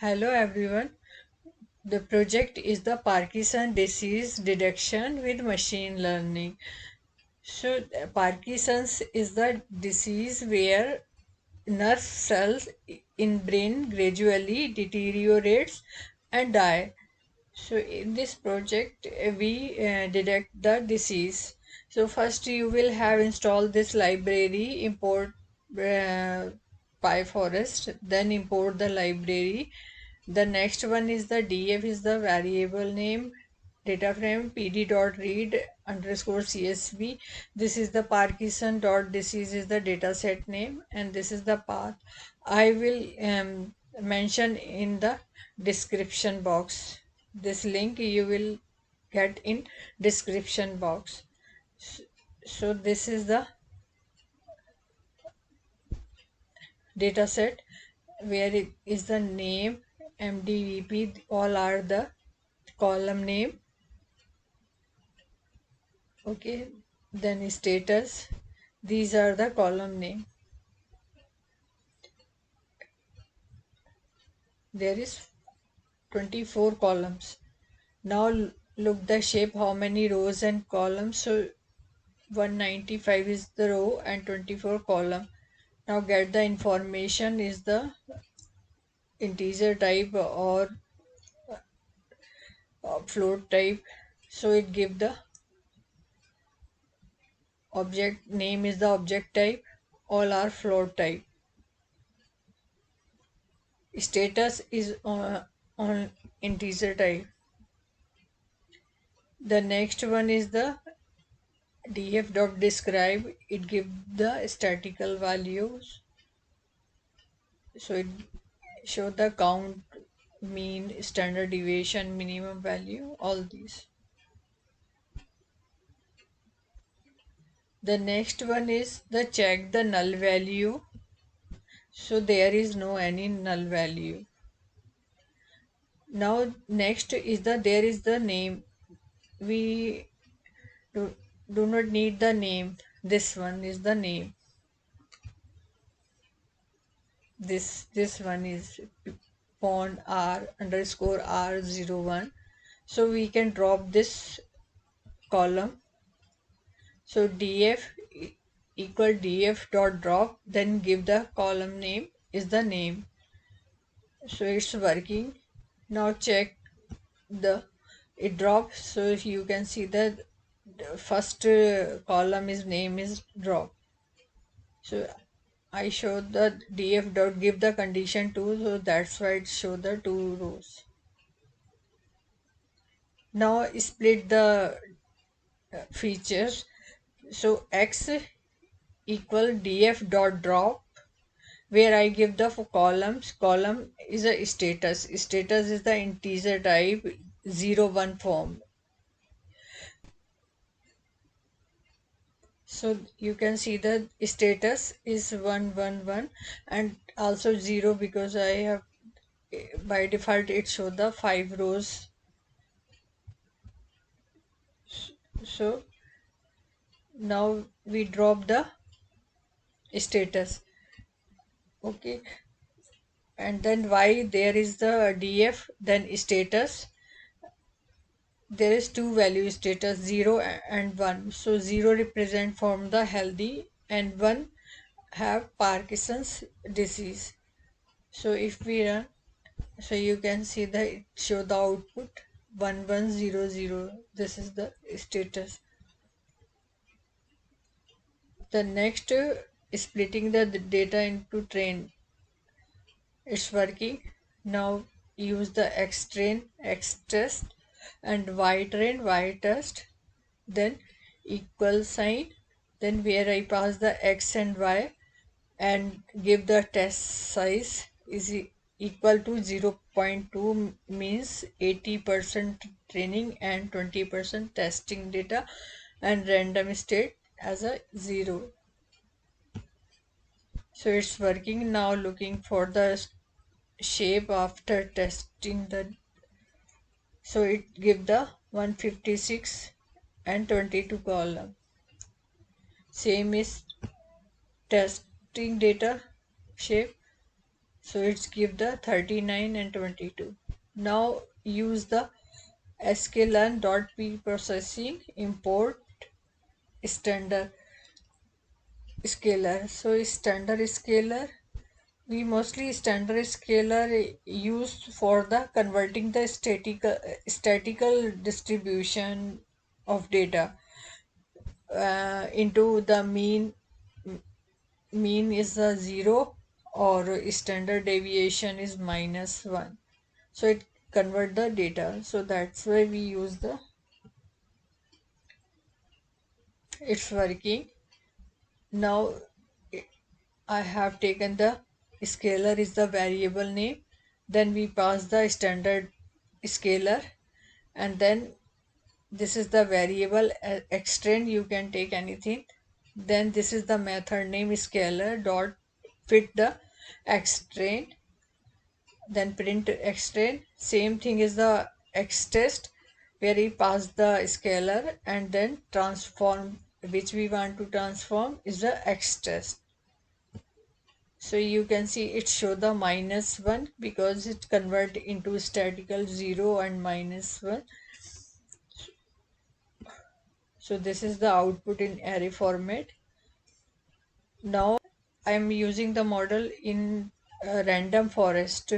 Hello everyone. The project is the Parkinson disease detection with machine learning. Parkinson's is the disease where nerve cells in brain gradually deteriorates and die. So in this project, we detect the disease. So first you will have installed this library, import uh, PyForest, then import the library. The next one is the df is the variable name, data frame pd.read underscore csv. This is the Parkinson dot disease is the data set name, and this is the path. I will mention in the description box. This link you will get in description box. So this is the data set where it is the name, mdvp, all are the column name. Okay, then status, these are the column name. There is 24 columns. Now look the shape, how many rows and columns. So 195 is the row and 24 column. Now get the information is the integer type or float type. So it give the object name is the object type, all are float type. Status is on integer type. The next one is the df.describe. It gives the statistical values. So it show the count, mean, standard deviation, minimum value, all these. The next one is the check the null value. So there is no any null value. Now next is the there is the name. We do, do not need the name. This one is the name. This one is pond r underscore r01. So we can drop this column. So df equal df dot drop, then give the column name is the name. So it's working. Now check the it drops. So if you can see that the first column is name is drop. So I showed the df dot give the condition 2, so that's why it show the 2 rows. Now split the features. So x equal df dot drop, where I give the columns. Column is a status. Status is the integer type 01 form. So you can see the status is 111 and also 0 because I have by default it show the 5 rows. So now we drop the status. Okay, and then y there is the df, then status. There is two value status 0 and 1. So 0 represent from the healthy and 1 have Parkinson's disease. So if we run, so you can see that it show the output 1100. This is the status. The next splitting the data into train. It's working. Now use the X train, X test, and Y train, Y test, then equal sign, then where I pass the X and Y and give the test size is equal to 0.2, means 80% training and 20% testing data, and random state as a 0. So it's working. Now looking for the shape after testing the, so it give the 156 and 22 column. Same is testing data shape. So it's give the 39 and 22. Now use the sklearn.p processing import standard scalar. So standard scalar, we mostly standard scalar used for the converting the statical distribution of data into the mean is a 0 or standard deviation is -1. So it convert the data. So that's why we use the, it's working. Now I have taken the scalar is the variable name. Then we pass the standard scalar, and then this is the variable extend, you can take anything. Then this is the method name scalar dot fit the extend, then print extend. Same thing is the xtest, where we pass the scalar and then transform, which we want to transform is the xtest. So you can see it show the -1 because it convert into statical 0 and -1. So this is the output in array format. Now I am using the model in random forest.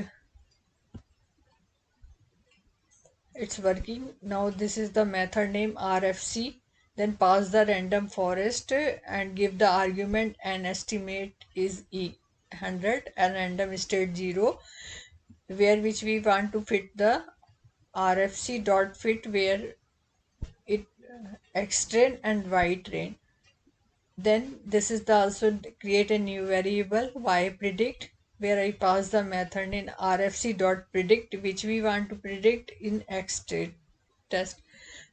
It's working. Now this is the method name RFC. Then pass the random forest and give the argument and estimate is E100 and random state 0, where which we want to fit the RFC dot fit, where it X train and Y train. Then this is the also create a new variable y predict, where I pass the method in RFC dot predict, which we want to predict in X test.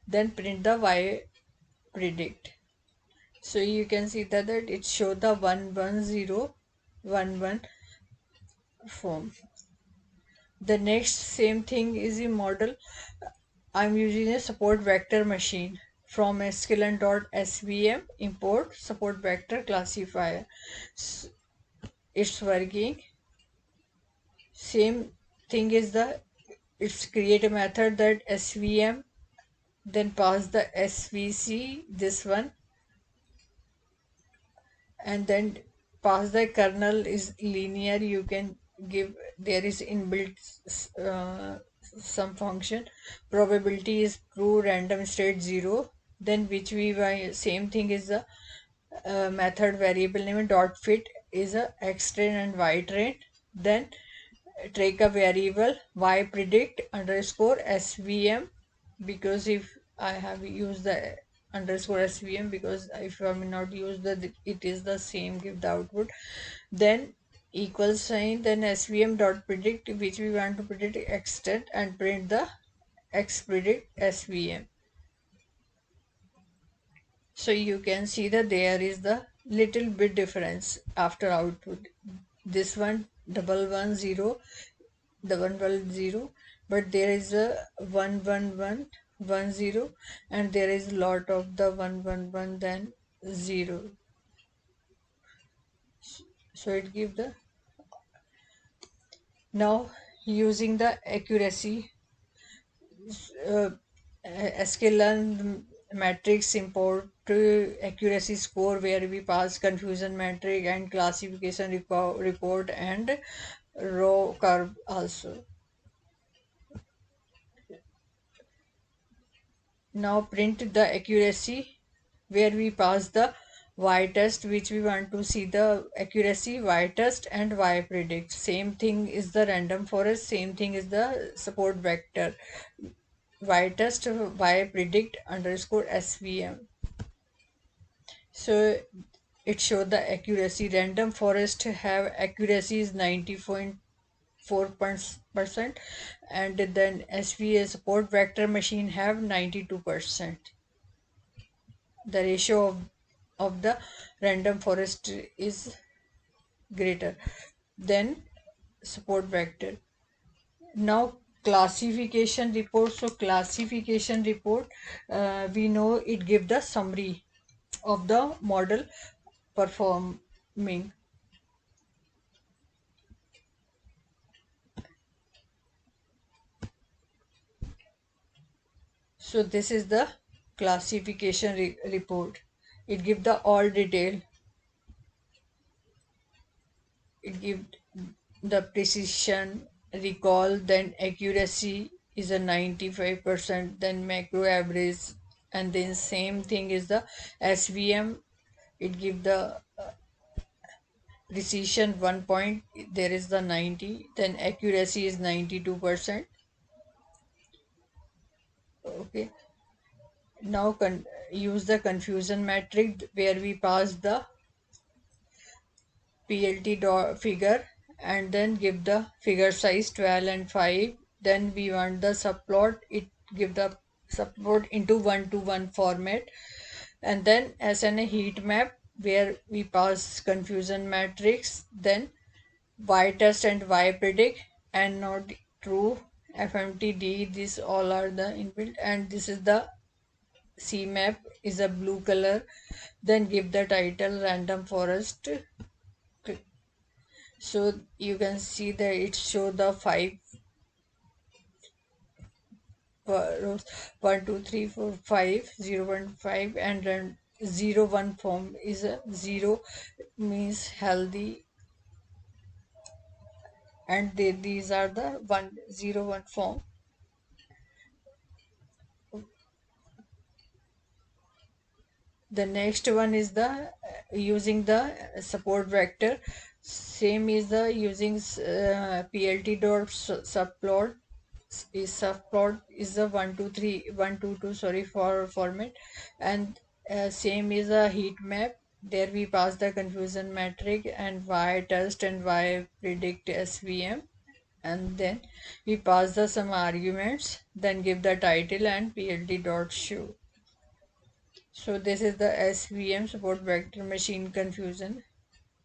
Then print the y predict. So you can see that it show the 11011 form. The next same thing is a model. I'm using a support vector machine from sklearn.svm import support vector classifier. It's working. Same thing is the, it's create a method that svm, then pass the svc this one, and then pass the kernel is linear. You can give, there is inbuilt some function, probability is true, random state 0. Then which we same thing is the method variable name dot fit is a x train and y train. Then take a variable y predict underscore svm, because if I have used the underscore svm, because if I may not use the, it is the same, give the output. Then equal sign, then svm dot predict, which we want to predict extent, and print the x predict svm. So you can see that there is the little bit difference after output. This one 110 110, but there is a 11110, and there is a lot of the 111 then 0. So it give the, now using the accuracy uh, sklearn matrix import accuracy score, where we pass confusion metric and classification report and row curve also. Now print the accuracy, where we pass the y test, which we want to see the accuracy y test and y predict. Same thing is the random forest, same thing is the support vector y test y predict underscore svm. So it showed the accuracy. Random forest have accuracy is 90.4%, and then SVA support vector machine have 92%. The ratio of the random forest is greater than support vector. Now classification report. So classification report, we know it give the summary of the model performing. So this is the classification report. It gives the all detail. It gives the precision, recall, then accuracy is a 95%, then macro average, and then same thing is the SVM. It gives the precision 1 point, there is the 90, then accuracy is 92%. Okay, now use the confusion metric where we pass the PLT figure and then give the figure size 12 and 5. Then we want the subplot, it give the subplot into 1 to 1 format, and then as an a heat map where we pass confusion matrix, then y test and y predict and not true FMTD. These all are the inbuilt, and this is the C map is a blue color. Then give the title random forest. So you can see that it show the five rows, 1 2 3 4 5 0 1 5, and then 0 1 form is a 0 means healthy, and these are the 1 0 1 form. The next one is the using the support vector. Same is the using plt dot subplot. Is subplot is the 1 2 3 1 2 2 sorry for format, and same is a heat map. There we pass the confusion metric and y test and y predict SVM, and then we pass the some arguments, then give the title and plt dot show. So this is the SVM support vector machine confusion.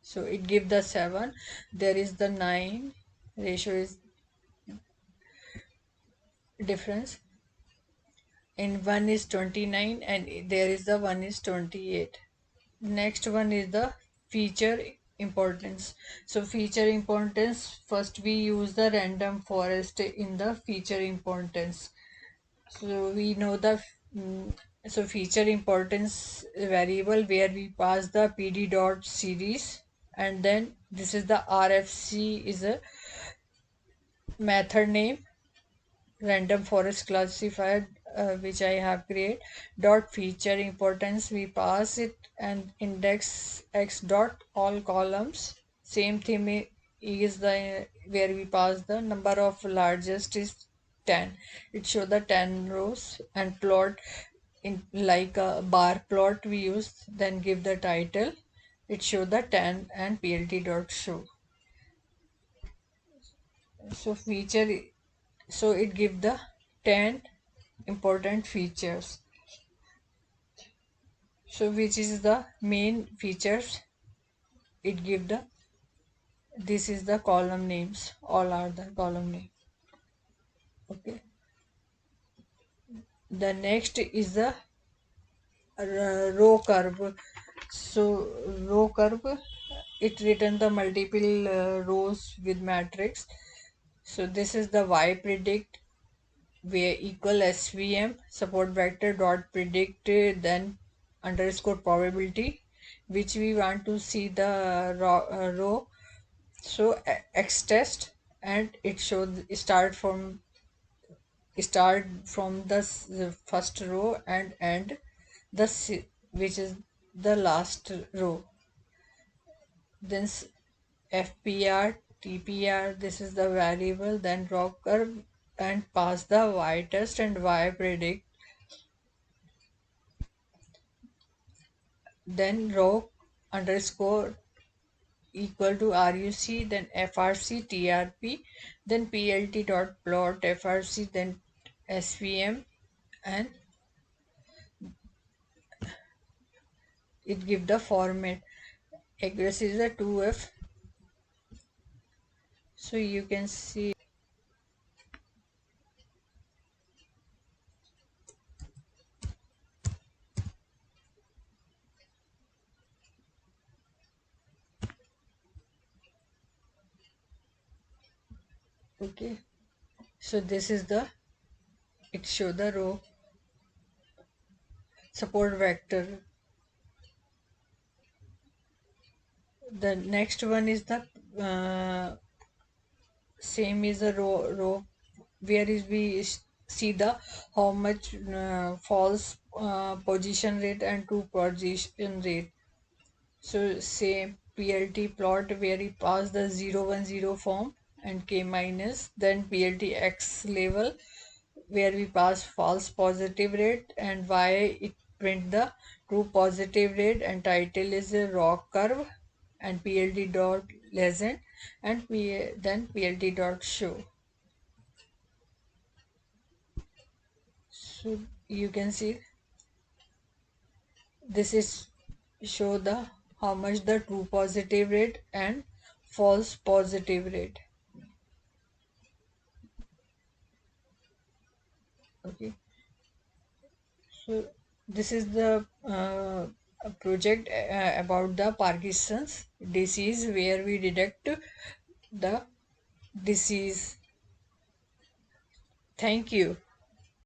So it gives the 7. There is the 9 ratio is difference. In 1 is 29 and there is the 1 is 28. Next one is the feature importance. So feature importance, first we use the random forest in the feature importance. So we know the so feature importance variable where we pass the pd dot series, and then this is the RFC is a method name, random forest classifier which I have created. Dot feature importance we pass it, and index x dot all columns. Same thing is the where we pass the number of largest is 10. It show the 10 rows, and plot in like a bar plot we use. Then give the title. It show the 10 and plt dot show. So feature, so it give the 10 important features. So which is the main features, it give the, this is the column names, all are the column name. Okay, the next is the row curve. So row curve, it written the multiple rows with matrix. So this is the y predict where equal SVM support vector dot predict then underscore probability, which we want to see the row. So x test, and it shows start from the first row and end the which is the last row. Then FPR, TPR, this is the variable, then raw curve, and pass the y test and y predict, then row underscore equal to RUC, then FRC, TRP, then PLT dot plot FRC, then SVM, and it give the format. Accuracy is a 2F. So you can see. Okay, so this is the, it show the row support vector. The next one is the same is a row where is we see the how much false position rate and true position rate. So say PLT plot where we pass the 010 form and K minus, then PLT X level where we pass false positive rate and Y it print the true positive rate, and title is a rock curve and PLT dot legend and then PLT dot show. So you can see this is show the how much the true positive rate and false positive rate. Okay, so this is the project about the Parkinson's disease where we detect the disease. Thank you.